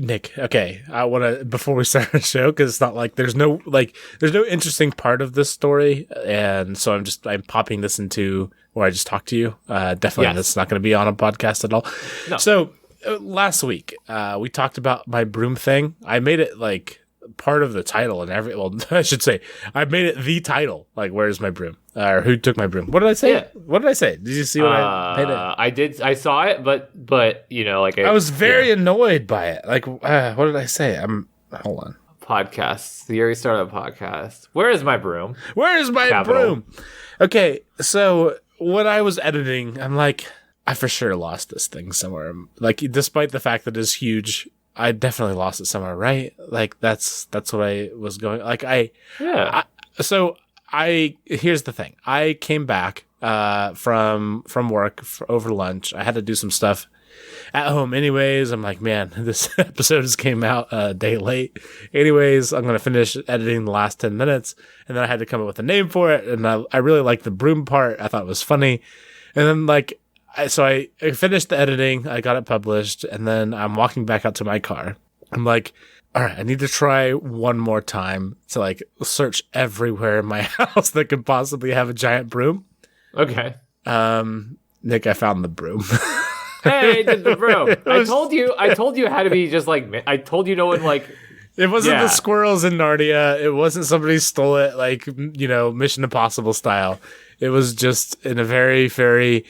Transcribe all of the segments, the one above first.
Nick, okay, I want to, before we start the show, because it's not like there's no interesting part of this story, and so I'm popping this into where I just talked to you. Definitely, That's not going to be on a podcast at all. No. So last week, we talked about my broom thing. I made it like part of the title and I should say I made it the title, like where's my broom, or who took my broom. What did I say? What did I say? Did you see what I made it? I did. I saw it, but like I was very annoyed by it. Like, what did I say? Hold on. Podcasts. The year we started a podcast. Where is my broom? Where is my broom? Okay, so when I was editing, I'm like, I for sure lost this thing somewhere. Like, despite the fact that it's huge, I definitely lost it somewhere, right? Like, that's what I was going. Like, here's the thing. I came back from work over lunch. I had to do some stuff at home anyways. I'm like, man, this episode just came out a day late. Anyways, I'm going to finish editing the last 10 minutes. And then I had to come up with a name for it. And I really liked the broom part. I thought it was funny. And then like, so I finished the editing. I got it published. And then I'm walking back out to my car. I'm like, all right, I need to try one more time to like search everywhere in my house that could possibly have a giant broom. Okay. Nick, I found the broom. Hey, the broom. I told you it had to be just like, I told you no one like. It wasn't the squirrels in Narnia. It wasn't somebody stole it like, Mission Impossible style. It was just in a very, very,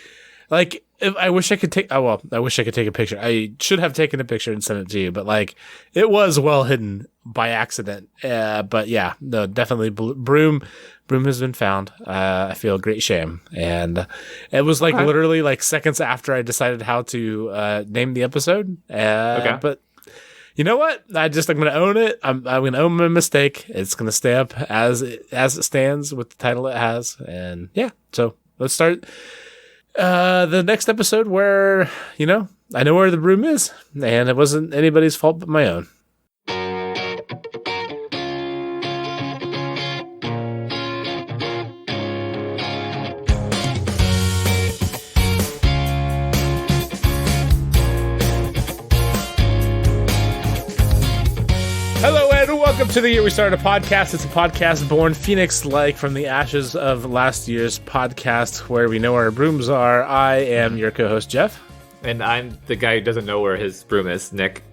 like, I wish I could take a picture. I should have taken a picture and sent it to you, but like, it was well hidden by accident. But yeah, no, definitely broom has been found. I feel great shame. And it was like literally like seconds after I decided how to name the episode. Okay. But you know what? I'm going to own it. I'm going to own my mistake. It's going to stay up as it stands with the title it has. And yeah, so let's start the next episode where, I know where the broom is, and it wasn't anybody's fault but my own. Hello and welcome to the Year We Started a Podcast. It's a podcast born phoenix-like from the ashes of last year's podcast where we know where our brooms are. I am your co-host, Jeff. And I'm the guy who doesn't know where his broom is, Nick.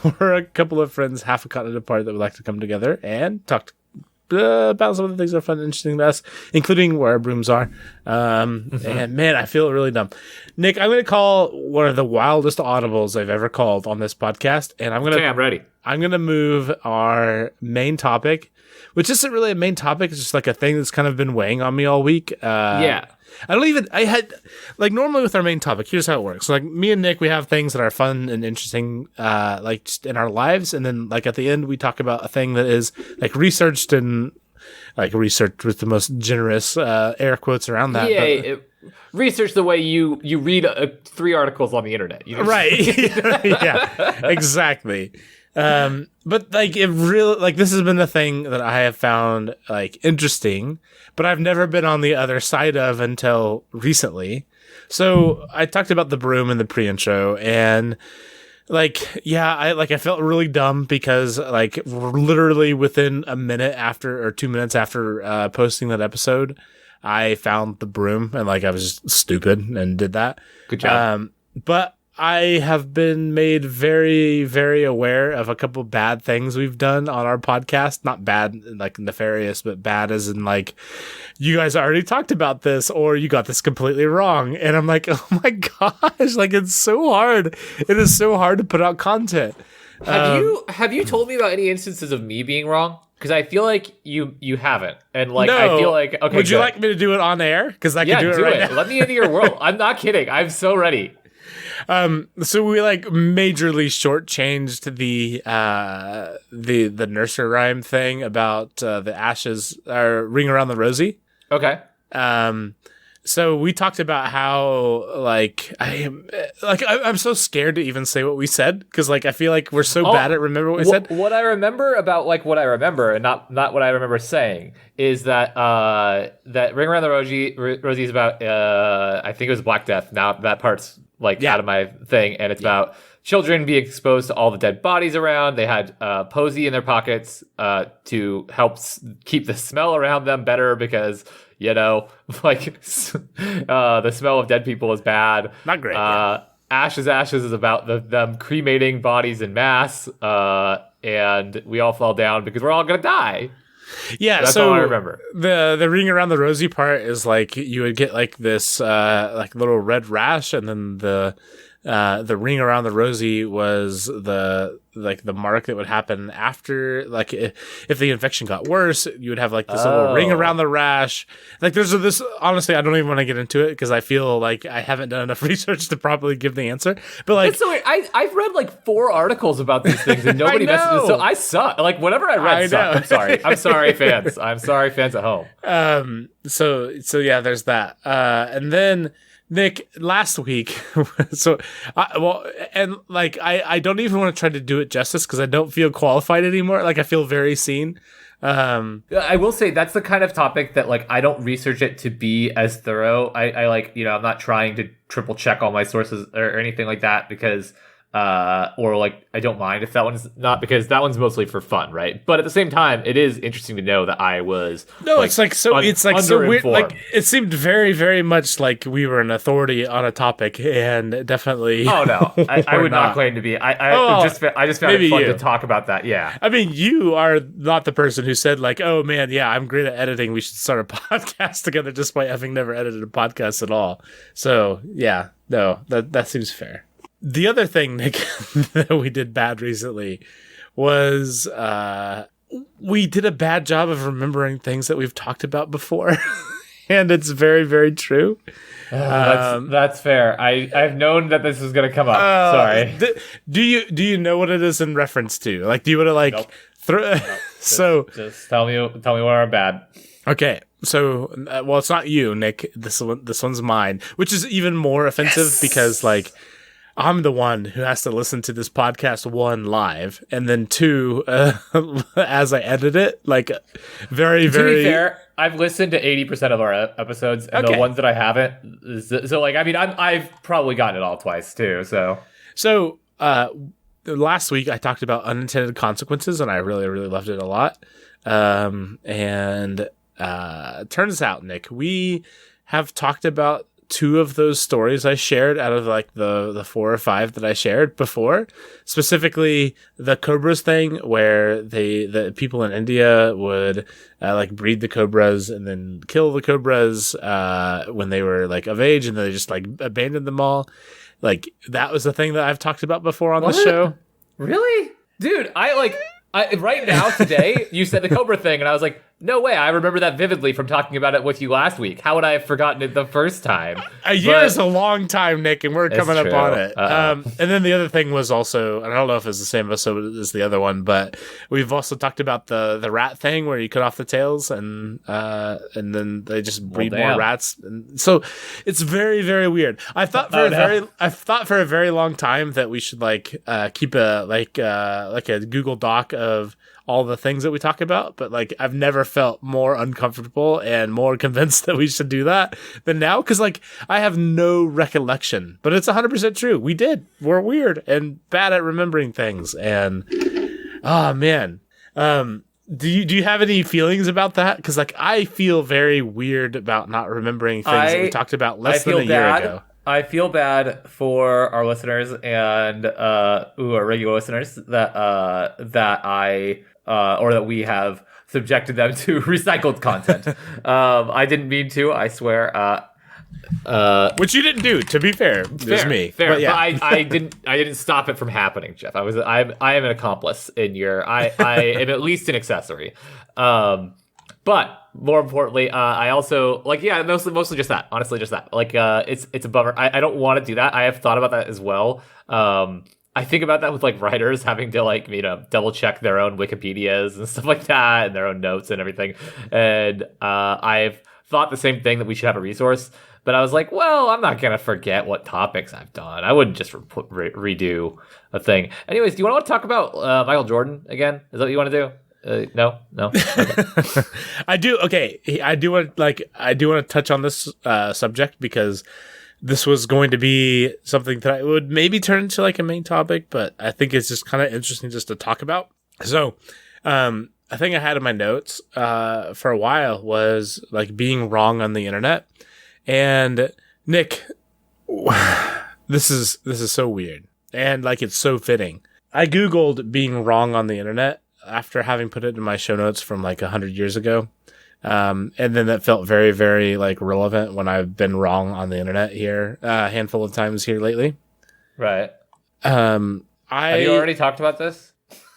We're a couple of friends half a continent apart that would like to come together and talk about some of the things that are fun and interesting to us, including where our brooms are. And man, I feel really dumb. Nick, I'm going to call one of the wildest audibles I've ever called on this podcast. And I'm ready. I'm going to move our main topic, which isn't really a main topic. It's just like a thing that's kind of been weighing on me all week. I had, like, normally with our main topic, here's how it works. Like, me and Nick, we have things that are fun and interesting, like, just in our lives. And then, like, at the end, we talk about a thing that is, like, researched with the most generous air quotes around that. Yeah, research the way you read 3 articles on the internet. Right. Yeah, exactly. But like it really, like this has been a thing that I have found like interesting, but I've never been on the other side of until recently. So I talked about the broom in the pre-intro, and like, yeah, I felt really dumb because like literally within a minute after or 2 minutes after posting that episode, I found the broom and like I was just stupid and did that. Good job. But I have been made very, very aware of a couple bad things we've done on our podcast. Not bad, like nefarious, but bad as in like, you guys already talked about this or you got this completely wrong. And I'm like, oh my gosh, like it's so hard. It is so hard to put out content. Have you told me about any instances of me being wrong? Because I feel like you haven't. And like, no. I feel like, okay, would you like me to do it on air? Because I can do it right now. Let me into your world. I'm not kidding. I'm so ready. So we like majorly shortchanged the nursery rhyme thing about the ashes or ring around the rosy. Okay. So we talked about how like I'm so scared to even say what we said because like I feel like we're so bad at remember what we said. What I remember about like what I remember and not what I remember saying is that that ring around the rosy is about I think it was Black Death. Now that part's like out of my thing, and it's about children being exposed to all the dead bodies around. They had Posey in their pockets to help keep the smell around them better because, like the smell of dead people is bad. Not great. Ashes is about them cremating bodies in mass, and we all fall down because we're all gonna die. Yeah, that's so all I remember. The ring around the rosy part is like you would get like this like little red rash, and then the ring around the rosy was the mark that would happen after, like if the infection got worse, you would have like this little ring around the rash. Like there's this, honestly, I don't even want to get into it because I feel like I haven't done enough research to properly give the answer. But like, that's so weird. I've read like 4 articles about these things and nobody messages. So I suck. Like whatever I read sucked. I'm sorry, fans. I'm sorry, fans at home. So yeah, there's that. And then Nick, last week, I don't even want to try to do it justice because I don't feel qualified anymore. Like I feel very seen. I will say that's the kind of topic that like I don't research it to be as thorough. I like, I'm not trying to triple check all my sources or anything like that because or like I don't mind if that one's not, because that one's mostly for fun, right? But at the same time, it is interesting to know that I was it's so weird. Like it seemed very, very much like we were an authority on a topic, and definitely. Oh no, I would not claim to be. I just found it fun to talk about that. Yeah, I mean, you are not the person who said like, "Oh man, yeah, I'm great at editing. We should start a podcast together," despite having never edited a podcast at all. So yeah, no, that seems fair. The other thing, Nick, that we did bad recently was we did a bad job of remembering things that we've talked about before. And it's very, very true. That's fair. I've known that this was going to come up. Sorry. Do you know what it is in reference to? Like, do you want to like throw? So just tell me where I'm bad. Okay. So, well, it's not you, Nick. This one's mine, which is even more offensive because like. I'm the one who has to listen to this podcast, 1, live, and then 2, as I edit it, like, very, very... To be fair, I've listened to 80% of our episodes, and the ones that I haven't... So, like, I mean, I've probably gotten it all twice, too, so... So, last week, I talked about unintended consequences, and I really, really loved it a lot. And turns out, Nick, we have talked about 2 of those stories I shared out of like the 4 or 5 that I shared before, specifically the cobras thing where the people in India would like breed the cobras and then kill the cobras when they were like of age, and then they just like abandoned them all. Like that was the thing that I've talked about before on the show. Really? Dude, I right now today you said the cobra thing and I was like, no way, I remember that vividly from talking about it with you last week. How would I have forgotten it the first time? A year is a long time, Nick, and we're coming up on it. And then the other thing was also, and I don't know if it's the same episode as the other one, but we've also talked about the rat thing where you cut off the tails and then they just breed more rats. And so it's very, very weird. I thought for a very long time that we should like keep a Google Doc of all the things that we talk about, but like I've never felt more uncomfortable and more convinced that we should do that than now, because like I have no recollection, but it's 100% true. We're weird and bad at remembering things, and oh man, do you have any feelings about that? Because like I feel very weird about not remembering things that we talked about less than a year ago. I feel bad for our listeners and our regular listeners that we have subjected them to recycled content. I didn't mean to, I swear. Which you didn't do, to be fair. It was me. Fair. But I didn't stop it from happening, Jeff. I am an accomplice in your. I am at least an accessory. But more importantly, I also mostly just that. Honestly, just that. Like, it's a bummer. I don't want to do that. I have thought about that as well. I think about that with like writers having to like double check their own Wikipedias and stuff like that, and their own notes and everything. And I've thought the same thing, that we should have a resource. But I was like, well, I'm not gonna forget what topics I've done. I wouldn't just redo a thing. Anyways, do you want to talk about Michael Jordan again? Is that what you want to do? No. Okay. I do. Okay, I do want to touch on this subject because this was going to be something that I would maybe turn into like a main topic, but I think it's just kind of interesting just to talk about. So, a thing I had in my notes for a while was like being wrong on the internet. And Nick, this is so weird, and like it's so fitting. I Googled being wrong on the internet after having put it in my show notes from like 100 years ago. And then that felt very, very like relevant when I've been wrong on the internet here a handful of times here lately. Right. Have you already talked about this?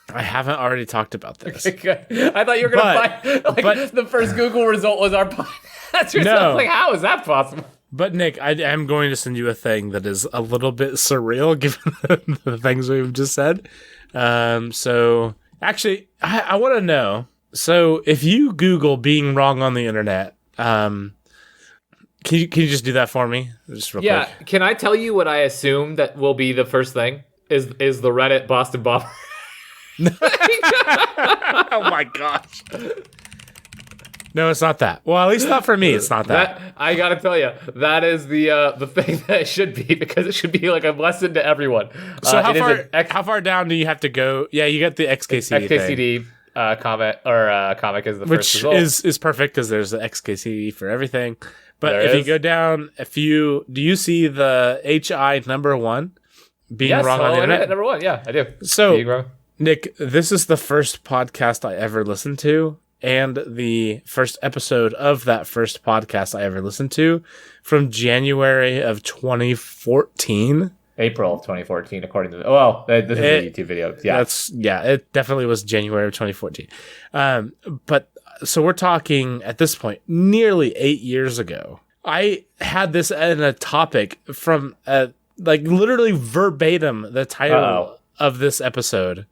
I haven't already talked about this. Okay. I thought you were going to find but the first Google result was our podcast. No. Like, how is that possible? But Nick, I am going to send you a thing that is a little bit surreal given the things we've just said. So actually, I want to know. So if you Google being wrong on the internet, can you just do that for me? Just real quick. Yeah. Can I tell you what I assume that will be the first thing? Is the Reddit Boston Bomber? Oh my gosh. No, it's not that. Well, at least not for me. It's not that. I gotta tell you, that is the thing that it should be, because it should be like a lesson to everyone. So how far down do you have to go? Yeah, you got the XKCD thing. Comic is the first result. Which is perfect because there's the XKCD for everything. But if you go down, do you see the HI number 1 being wrong on the internet? Number 1, yeah, I do. So, Nick, this is the first podcast I ever listened to, and the first episode of that first podcast I ever listened to from January of 2014. April of 2014, according to this is a YouTube video. Yeah, it definitely was January of 2014. But so we're talking at this point nearly 8 years ago. I had this in a topic from like literally verbatim the title of this episode.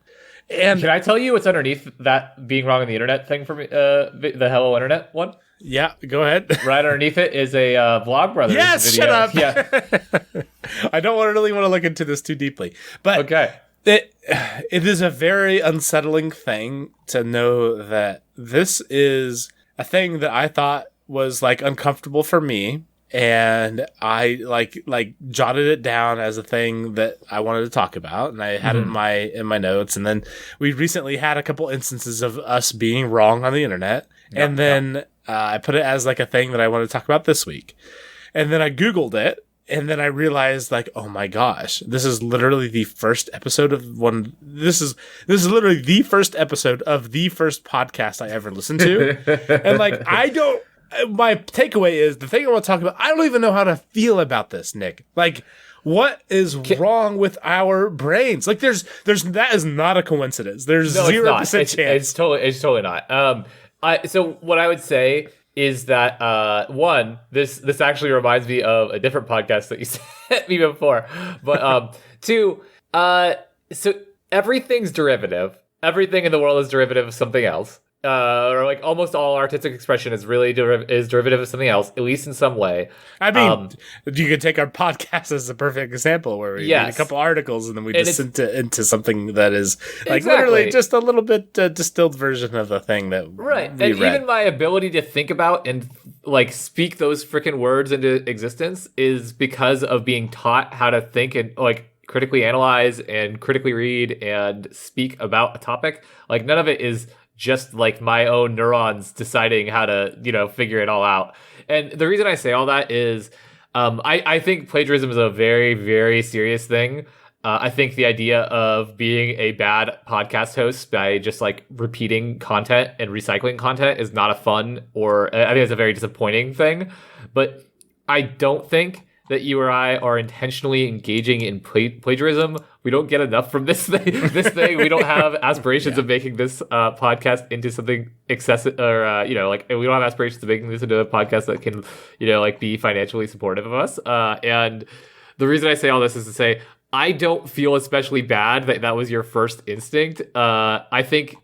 And can I tell you what's underneath that being wrong on the internet thing for me? The Hello Internet one? Yeah, go ahead. Right underneath it is a Vlogbrothers video. Shut up. Yeah. I don't really want to look into this too deeply. But okay. It is a very unsettling thing to know that this is a thing that I thought was like uncomfortable for me. And I like jotted it down as a thing that I wanted to talk about, and I had it in my notes. And then we recently had a couple instances of us being wrong on the internet, and then I put it as like a thing that I wanted to talk about this week. And then I Googled it, and then I realized like, oh my gosh, this is literally the first episode of one. This is literally the first episode of the first podcast I ever listened to, and like my takeaway is the thing I want to talk about. I don't even know how to feel about this, Nick. Like, what is wrong with our brains? Like, there's that is not a coincidence. There's 0% chance. It's totally not. So what I would say is that one, this actually reminds me of a different podcast that you sent me before. But two, so everything's derivative. Everything in the world is derivative of something else. Or like almost all artistic expression is really derivative of something else, at least in some way. I mean, you could take our podcast as a perfect example where we read a couple articles and then we just into something that is like literally just a little bit distilled version of the thing that we read. Even my ability to think about and like speak those freaking words into existence is because of being taught how to think and like critically analyze and critically read and speak about a topic. Like none of it is just like my own neurons deciding how to, figure it all out. And the reason I say all that is I think plagiarism is a very, very serious thing. I think the idea of being a bad podcast host by just like repeating content and recycling content is not a fun, or I think it's a very disappointing thing. But I don't think that you or I are intentionally engaging in plagiarism. We don't get enough from this thing. We don't have aspirations of making this podcast into something excessive, or we don't have aspirations of making this into a podcast that can, be financially supportive of us. And the reason I say all this is to say I don't feel especially bad that was your first instinct. I think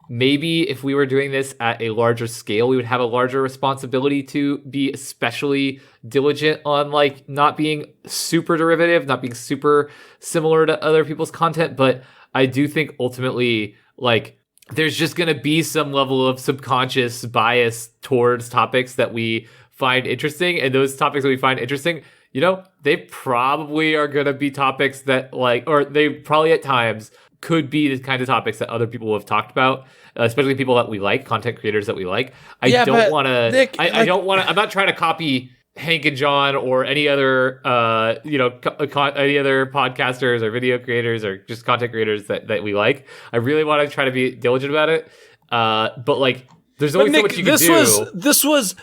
maybe if we were doing this at a larger scale, we would have a larger responsibility to be especially diligent on like not being super derivative, not being super similar to other people's content. But I do think ultimately, like, there's just going to be some level of subconscious bias towards topics that we find interesting. And those topics that we find interesting they probably are going to be topics that or they probably at times could be the kind of topics that other people have talked about, especially people that we like, content creators that we like. I don't want to, I don't want to, I'm not trying to copy Hank and John or any other, any other podcasters or video creators or just content creators that we like. I really want to try to be diligent about it. But there's only so much you can do. This was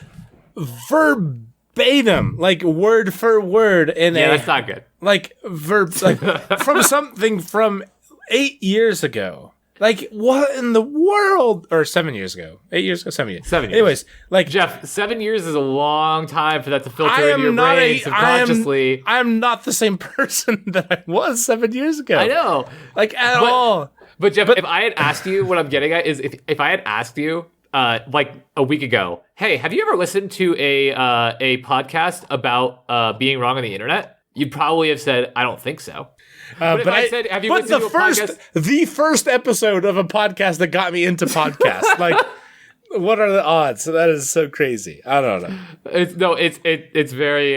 verbatim, word for word. That's not good. From something from 8 years ago. What in the world? Or 7 years ago. 8 years ago? 7 years. 7 years. Anyways, Jeff, 7 years is a long time for that to filter into your brain subconsciously. I am not the same person that I was 7 years ago. I know. All. But Jeff, if I had asked you, what I'm getting at is if I had asked you, a week ago, hey, have you ever listened to a podcast about being wrong on the internet? You'd probably have said, I don't think so. But I said, have you listened to a podcast? The first episode of a podcast that got me into podcasts. What are the odds? That is so crazy. I don't know. It's very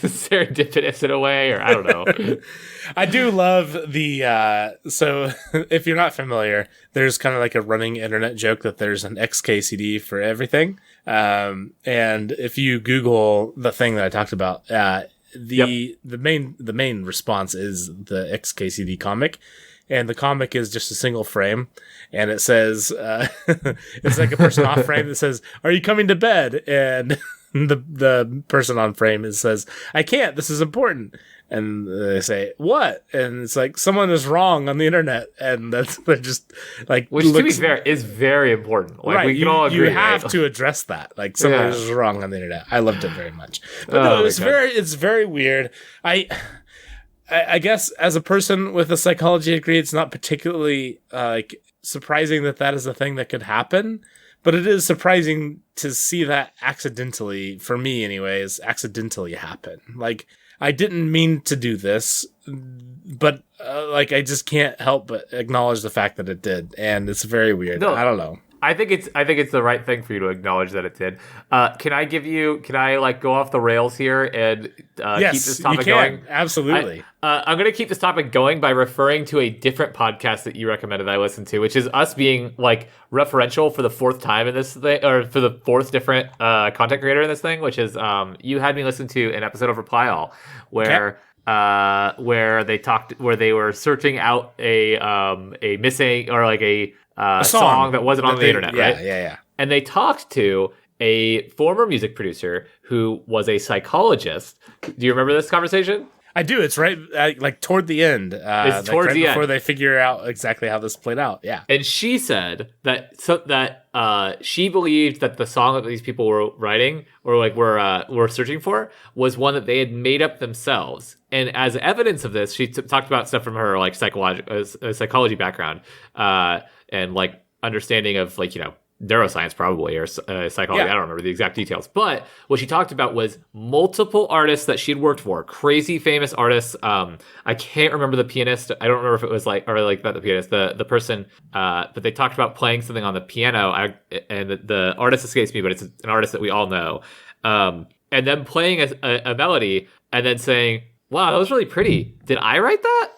serendipitous in a way, or I don't know. I do love the so if you're not familiar, there's kind of a running internet joke that there's an XKCD for everything. And if you Google the thing that I talked about, the main response is the XKCD comic. And the comic is just a single frame, and it says, it's like a person off frame that says, "Are you coming to bed?" And the person on frame says, "I can't. This is important." And they say, "What?" And it's someone is wrong on the internet, and they're just which to be fair is very important. Right? We can all agree. You have to address that. Someone is wrong on the internet. I loved it very much, but it's very weird. I guess as a person with a psychology degree, it's not particularly surprising that is a thing that could happen, but it is surprising to see that accidentally, for me anyways, happen. I didn't mean to do this, but I just can't help but acknowledge the fact that it did, and it's very weird. No, I don't know. I think it's the right thing for you to acknowledge that it did. Can I go off the rails here and keep this topic going? Absolutely. I'm going to keep this topic going by referring to a different podcast that you recommended I listen to, which is us being referential for the fourth time in this thing, or for the fourth different content creator in this thing, which is you had me listen to an episode of Reply All where they were searching out a missing or a song that wasn't on the internet, right? Yeah. And they talked to a former music producer who was a psychologist. Do you remember this conversation? I do. It's right, toward the end. It's towards the end before they figure out exactly how this played out. Yeah. And she said that she believed that the song that these people were writing or were searching for was one that they had made up themselves. And as evidence of this, she talked about stuff from her psychology background. And understanding of neuroscience probably or psychology. I don't remember the exact details. But what she talked about was multiple artists that she'd worked for, crazy famous artists. I can't remember the pianist. I don't remember if it was not the pianist, the person. But they talked about playing something on the piano. And the artist escapes me, but it's an artist that we all know. And then playing a melody and then saying, "Wow, that was really pretty. Did I write that?"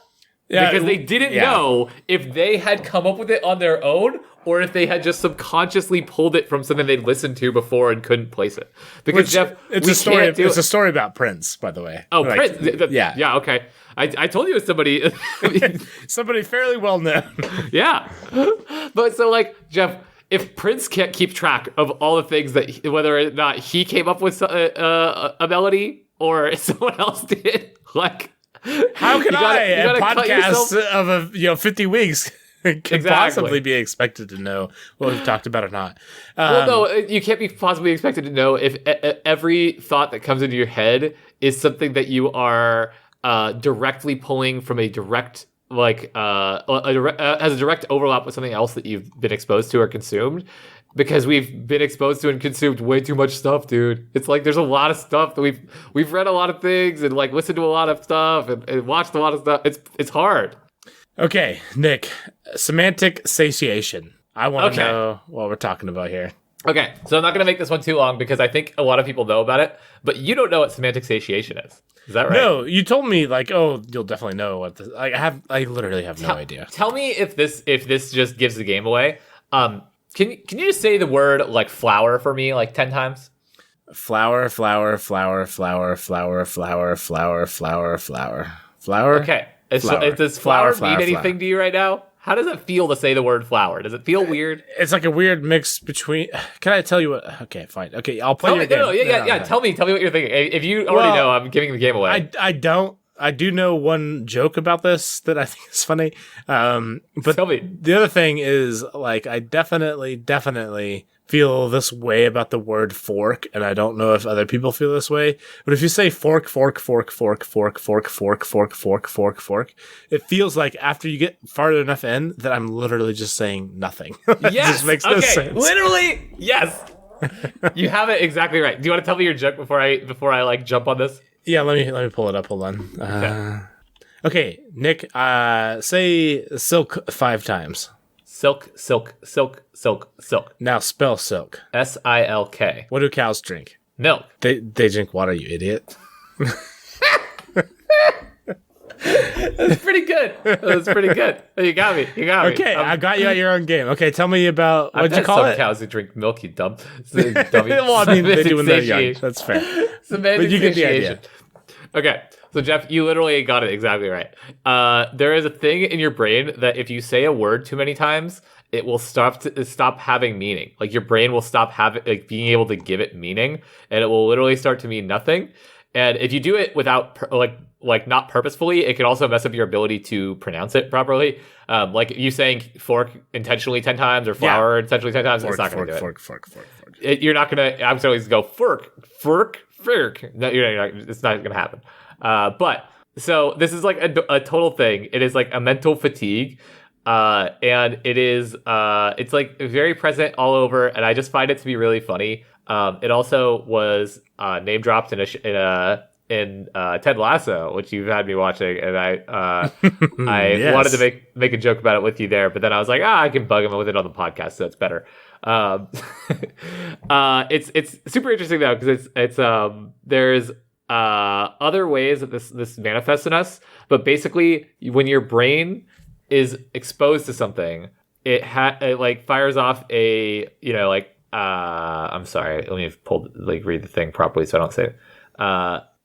Yeah, because they didn't know if they had come up with it on their own or if they had just subconsciously pulled it from something they'd listened to before and couldn't place it. Because Jeff, it's a story about Prince, by the way. Oh, Prince. Yeah. Okay. I told you it was somebody, somebody fairly well known. Yeah. But so Jeff, if Prince can't keep track of all the things that whether or not he came up with a melody or someone else did, how can a podcast of 50 weeks could possibly be expected to know what we've talked about or not? Well, no, you can't be possibly expected to know if every thought that comes into your head is something that you are directly pulling from a direct has a direct overlap with something else that you've been exposed to or consumed. Because we've been exposed to and consumed way too much stuff, dude. It's there's a lot of stuff that we've read a lot of things and listened to a lot of stuff and watched a lot of stuff. It's hard. Okay, Nick, semantic satiation. I want to know what we're talking about here. Okay, so I'm not going to make this one too long because I think a lot of people know about it, but you don't know what semantic satiation is. Is that right? No, you told me like, oh, you'll definitely know what this. I literally have no idea. Tell me if this just gives the game away. Can you just say the word like flower for me like 10 times? Flower, flower, flower, flower, flower, flower, flower, flower, flower, flower. Okay, flower. does flower mean anything to you right now? How does it feel to say the word flower? Does it feel weird? It's like a weird mix between. Can I tell you what? Okay, fine. Okay, I'll play your game. Yeah. Tell me what you're thinking. If you already know, I'm giving the game away. I don't. I do know one joke about this that I think is funny. But tell me. The other thing is like I definitely feel this way about the word fork, and I don't know if other people feel this way. But if you say fork, fork, fork, fork, fork, fork, fork, fork, fork, fork, fork, it feels like after you get far enough in that I'm literally just saying nothing. It Yes. just makes no sense. Literally, yes. You have it exactly right. Do you want to tell me your joke before I like jump on this? Yeah, let me pull it up. Hold on. Okay, Nick, say silk 5 times. Silk, silk, silk, silk, silk. Now spell silk. SILK. What do cows drink? Milk. They drink water, you idiot. That's pretty good. You got me. Okay, I got you at your own game. Okay, tell me about, what'd you call it? Cows who drink milk, you dumb. Dummy. Well, I mean, they do when they're young. That's fair. Semantic But you get the idea. Okay, so Jeff, you literally got it exactly right. There is a thing in your brain that if you say a word too many times, it will stop having meaning. Like your brain will stop being able to give it meaning, and it will literally start to mean nothing. And if you do it without like not purposefully, it can also mess up your ability to pronounce it properly. Like you saying fork intentionally 10 times or flower intentionally 10 times, it's not going to do it. Fork. You're not going to absolutely go fork. No, it's not going to happen. But so this is like a total thing. It is like a mental fatigue. And it is, it's like very present all over. And I just find it to be really funny. It also was name dropped in Ted Lasso, which you've had me watching, and I Yes. wanted to make a joke about it with you there, but then I was like, I can bug him with it on the podcast, so it's better. It's super interesting though because there's other ways that this manifests in us, but basically when your brain is exposed to something, it like fires off a I'm sorry, let me read the thing properly so I don't say it.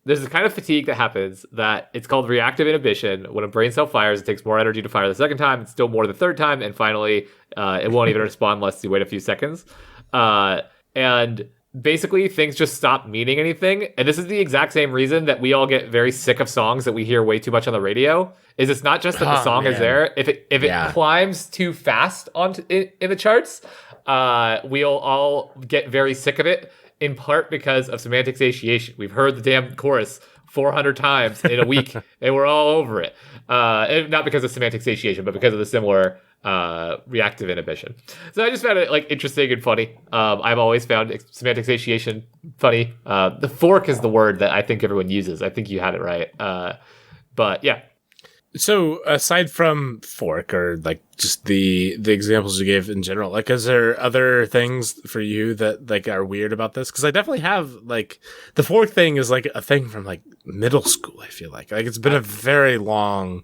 There's this kind of fatigue that happens that it's called reactive inhibition. When a brain cell fires, it takes more energy to fire the second time. It's still more the third time. And finally, it won't even respond unless you wait a few seconds. And basically, things just stop meaning anything. And this is the exact same reason that we all get very sick of songs that we hear way too much on the radio. Is it's not just that the song is there. If it climbs too fast in the charts, we'll all get very sick of it. In part because of semantic satiation. We've heard the damn chorus 400 times in a week, and we're all over it. And not because of semantic satiation, but because of the similar reactive inhibition. So I just found it interesting and funny. I've always found semantic satiation funny. The fork is the word that I think everyone uses. I think you had it right. But yeah. So aside from fork or just the examples you gave in general, is there other things for you that are weird about this? Because I definitely have the fork thing is a thing from middle school. I feel like it's been a very long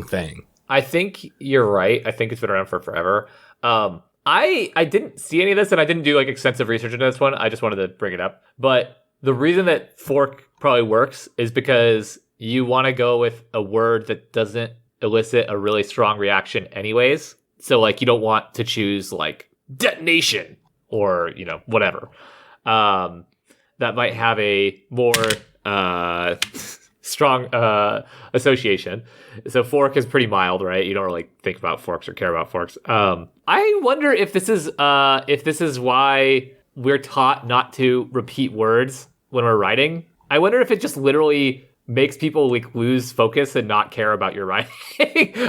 thing. I think you're right. I think it's been around for forever. I didn't see any of this, and I didn't do extensive research into this one. I just wanted to bring it up. But the reason that fork probably works is because you want to go with a word that doesn't elicit a really strong reaction anyways. So you don't want to choose detonation or, whatever. That might have a more strong association. So fork is pretty mild, right? You don't really think about forks or care about forks. I wonder if this is why we're taught not to repeat words when we're writing. I wonder if it just literally makes people lose focus and not care about your writing.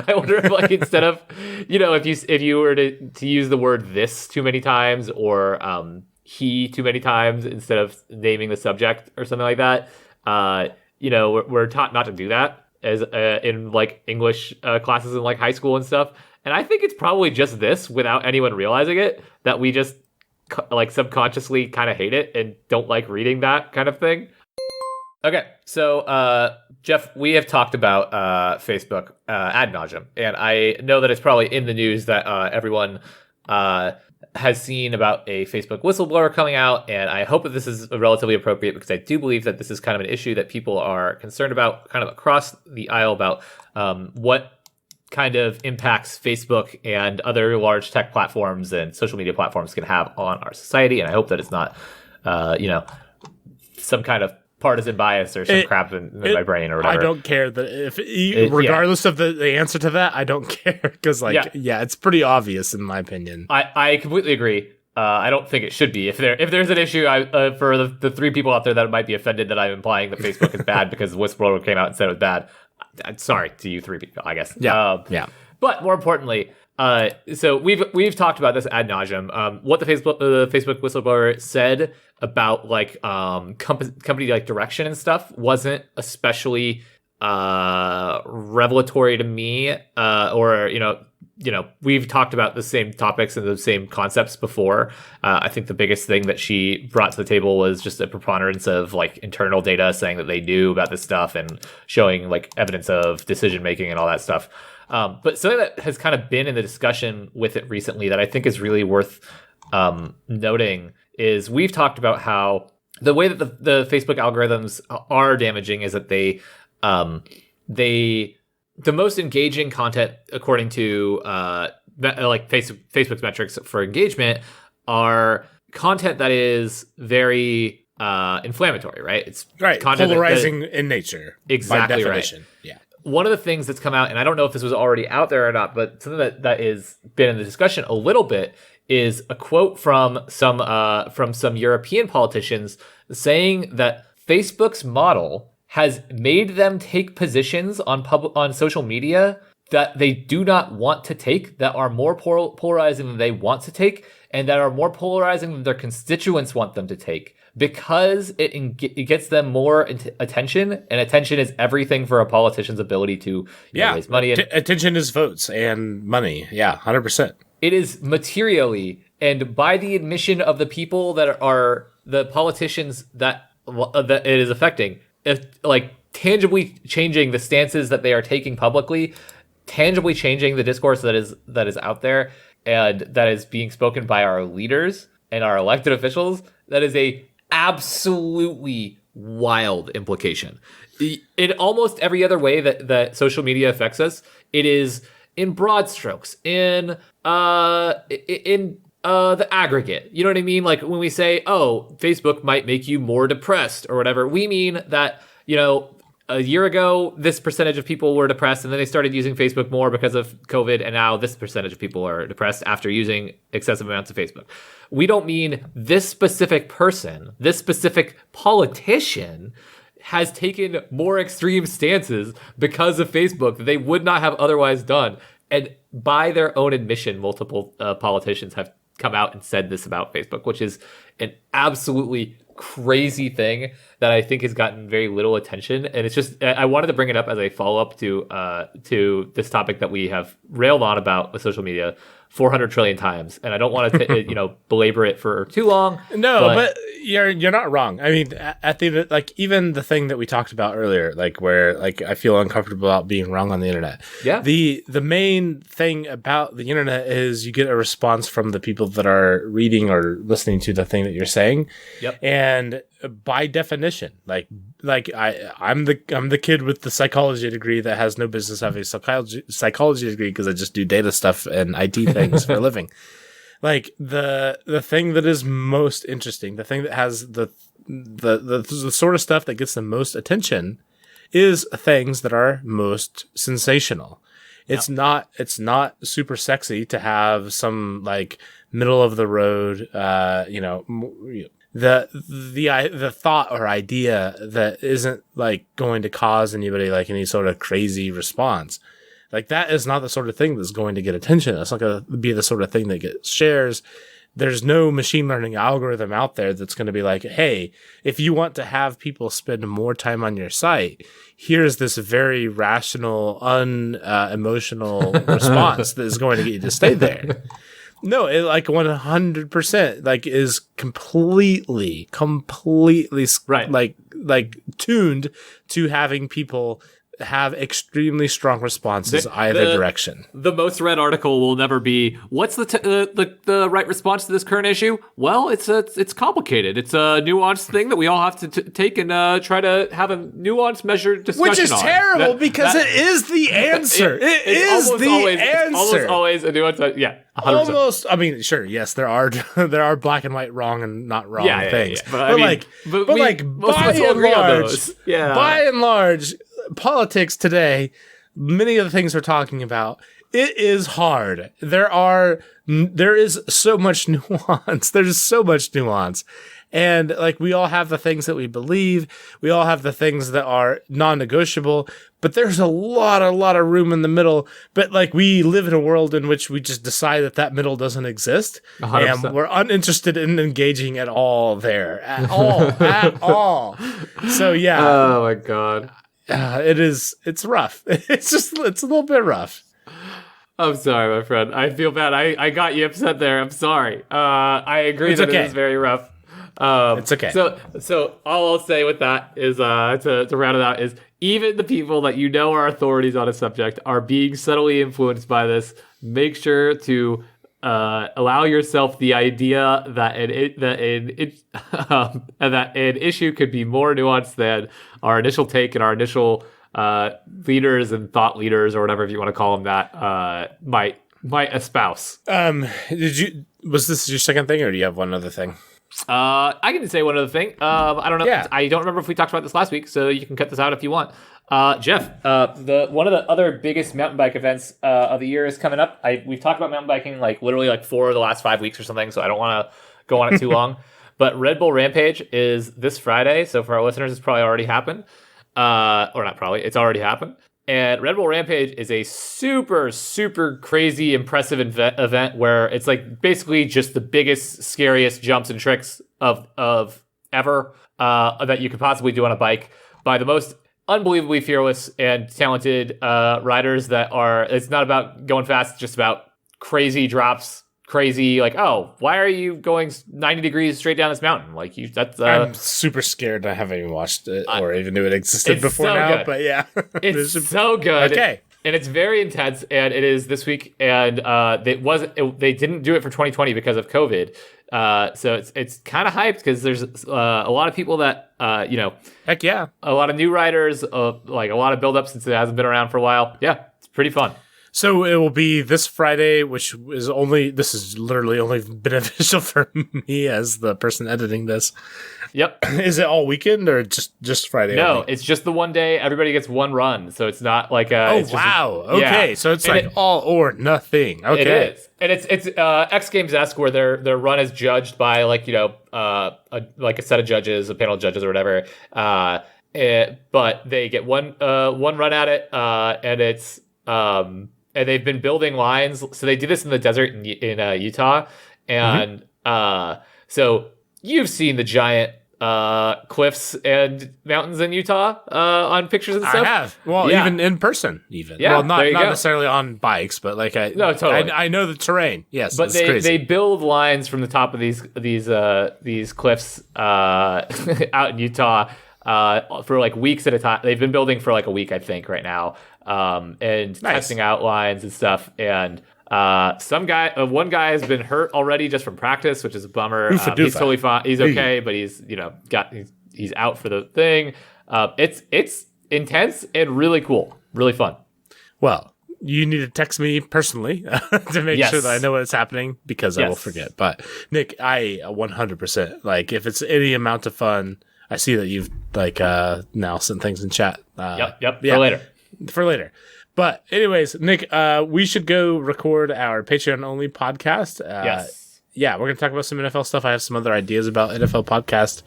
I wonder if instead of if you were to use the word this too many times or he too many times instead of naming the subject or something like that, we're taught not to do that as in English classes in high school and stuff. And I think it's probably just this without anyone realizing it that we just like subconsciously kind of hate it and don't like reading that kind of thing. Okay, so Jeff, we have talked about Facebook ad nauseum, and I know that it's probably in the news that everyone has seen about a Facebook whistleblower coming out, and I hope that this is relatively appropriate because I do believe that this is kind of an issue that people are concerned about kind of across the aisle about what kind of impacts Facebook and other large tech platforms and social media platforms can have on our society, and I hope that it's not, some kind of partisan bias or some crap in my brain or whatever. I don't care that regardless of the answer to that, I don't care because it's pretty obvious in my opinion. I completely agree. I don't think it should be. If there's an issue, for the three people out there that might be offended that I'm implying that Facebook is bad because the whistleblower came out and said it was bad, I'm sorry to you three people, I guess. Yeah. But more importantly, so we've talked about this ad nauseum. What the Facebook whistleblower said about like company like direction and stuff wasn't especially revelatory to me. Or we've talked about the same topics and the same concepts before. I think the biggest thing that she brought to the table was just a preponderance of like internal data saying that they knew about this stuff and showing like evidence of decision making and all that stuff. But something that has kind of been in the discussion with it recently that I think is really worth noting is we've talked about how the way that the Facebook algorithms are damaging is that the most engaging content, according to like Facebook's metrics for engagement, are content that is very inflammatory, right? It's right, content polarizing in nature, exactly by definition. Right. Yeah. One of the things that's come out, and I don't know if this was already out there or not, but something that is been in the discussion a little bit is a quote from some European politicians saying that Facebook's model has made them take positions on social media that they do not want to take, that are more polarizing than they want to take, and that are more polarizing than their constituents want them to take, because it gets them more attention, and attention is everything for a politician's ability to raise money. Attention is votes and money. Yeah, 100%. It is materially, and by the admission of the people that are the politicians that it is affecting, if like tangibly changing the stances that they are taking publicly, tangibly changing the discourse that is out there and that is being spoken by our leaders and our elected officials. That is a absolutely wild implication. In almost every other way that social media affects us, it is in broad strokes, in the aggregate. You know what I mean? Like when we say, oh, Facebook might make you more depressed or whatever, we mean that, a year ago, this percentage of people were depressed, and then they started using Facebook more because of COVID, and now this percentage of people are depressed after using excessive amounts of Facebook. We don't mean this specific person, this specific politician has taken more extreme stances because of Facebook that they would not have otherwise done. And by their own admission, multiple politicians have come out and said this about Facebook, which is an absolutely crazy thing that I think has gotten very little attention. And it's just, I wanted to bring it up as a follow-up to this topic that we have railed on about with social media 400 trillion times, and I don't want to belabor it for too long. No, but you're not wrong. I mean, at the like, even the thing that we talked about earlier, like where like I feel uncomfortable about being wrong on the internet. Yeah. The main thing about the internet is you get a response from the people that are reading or listening to the thing that you're saying. Yep. And by definition, like I'm the kid with the psychology degree that has no business having a psychology degree because I just do data stuff and IT things for a living. Like the thing that is most interesting, the thing that has the sort of stuff that gets the most attention is things that are most sensational. It's not super sexy to have some like middle of the road, the thought or idea that isn't like going to cause anybody like any sort of crazy response. Like that is not the sort of thing that's going to get attention. It's not going to be the sort of thing that gets shares. There's no machine learning algorithm out there that's going to be like, hey, if you want to have people spend more time on your site, here's this very rational, unemotional response that is going to get you to stay there. No, it like 100% like is completely Right. like tuned to having people have extremely strong responses either direction. The most read article will never be, what's the right response to this current issue? Well, it's complicated. It's a nuanced thing that we all have to take and try to have a nuanced, measured discussion on. Which is terrible because it is the answer. It is the answer. It's almost always a nuanced, yeah. 100%. Almost, I mean, sure, yes, there are black and white wrong and not wrong things. Yeah. But by and large, politics today, many of the things we're talking about, it is hard. There is so much nuance. There's so much nuance. And like we all have the things that we believe, we all have the things that are non-negotiable, but there's a lot of room in the middle. But like we live in a world in which we just decide that middle doesn't exist, 100%. and we're uninterested in engaging at all there, at all. So yeah. Oh my god. It's rough. It's a little bit rough. I'm sorry, my friend. I feel bad. I got you upset there. I'm sorry. I agree that it is very rough. It's okay. So all I'll say with that is to round it out is even the people that you know are authorities on a subject are being subtly influenced by this. Make sure to allow yourself the idea that an issue could be more nuanced than our initial take and our initial leaders and thought leaders or whatever if you want to call them that might espouse. Was this your second thing or do you have one other thing? I can say one other thing. I don't know. Yeah. I don't remember if we talked about this last week, so you can cut this out if you want. Jeff, one of the other biggest mountain bike events of the year is coming up. We've talked about mountain biking like literally like 4 of the last 5 weeks or something, so I don't want to go on it too long. But Red Bull Rampage is this Friday, so for our listeners, it's probably already happened. Or not probably, it's already happened. And Red Bull Rampage is a super, super crazy, impressive event where it's like basically just the biggest, scariest jumps and tricks of ever that you could possibly do on a bike by the most unbelievably fearless and talented riders that are. It's not about going fast; it's just about crazy drops. Crazy, like, oh, why are you going 90 degrees straight down this mountain? Like, that's. I'm super scared. I haven't even watched it or even knew it existed before now. Good. But yeah, it's so good. Okay, and it's very intense, and it is this week. And they didn't do it for 2020 because of COVID. So it's kind of hyped because there's a lot of people that heck yeah, a lot of new riders, like a lot of build up since it hasn't been around for a while. Yeah, it's pretty fun. So it will be this Friday, which is this is literally only beneficial for me as the person editing this. Yep. Is it all weekend or just Friday? No, only? it's just the one day. Everybody gets one run, so it's not like okay, so it's like all or nothing. Okay, it is, and it's X Games-esque where their run is judged by like a set of judges, a panel of judges or whatever. But they get one run at it, and it's and they've been building lines. So they did this in the desert in Utah. And so you've seen the giant cliffs and mountains in Utah on pictures and stuff? I have. Well, even in person, even. Yeah, well, not necessarily on bikes, but like totally. I know the terrain. Yes, but they build lines from the top of these cliffs out in Utah for like weeks at a time. They've been building for like a week, I think, right now. And testing out lines and stuff. And one guy has been hurt already just from practice, which is a bummer. He's totally fine. He's okay, but he's he's out for the thing. It's intense and really cool, really fun. Well, you need to text me personally to make sure that I know what's happening because I will forget. But Nick, I 100% like if it's any amount of fun. I see that you've now sent things in chat. Yep. Yeah. For later. But anyways, Nick, we should go record our Patreon only podcast. Yes. Yeah, we're going to talk about some NFL stuff. I have some other ideas about NFL podcast,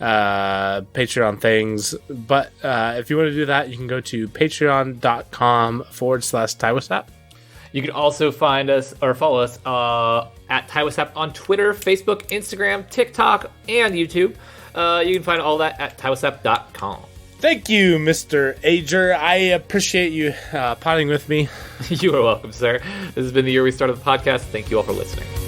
Patreon things. But if you want to do that, you can go to patreon.com/TiWasap. You can also find us or follow us at TiWasap on Twitter, Facebook, Instagram, TikTok, and YouTube. You can find all that at TiWasap.com. Thank you, Mr. Ager. I appreciate you potting with me. You are welcome, sir. This has been the year we started the podcast. Thank you all for listening.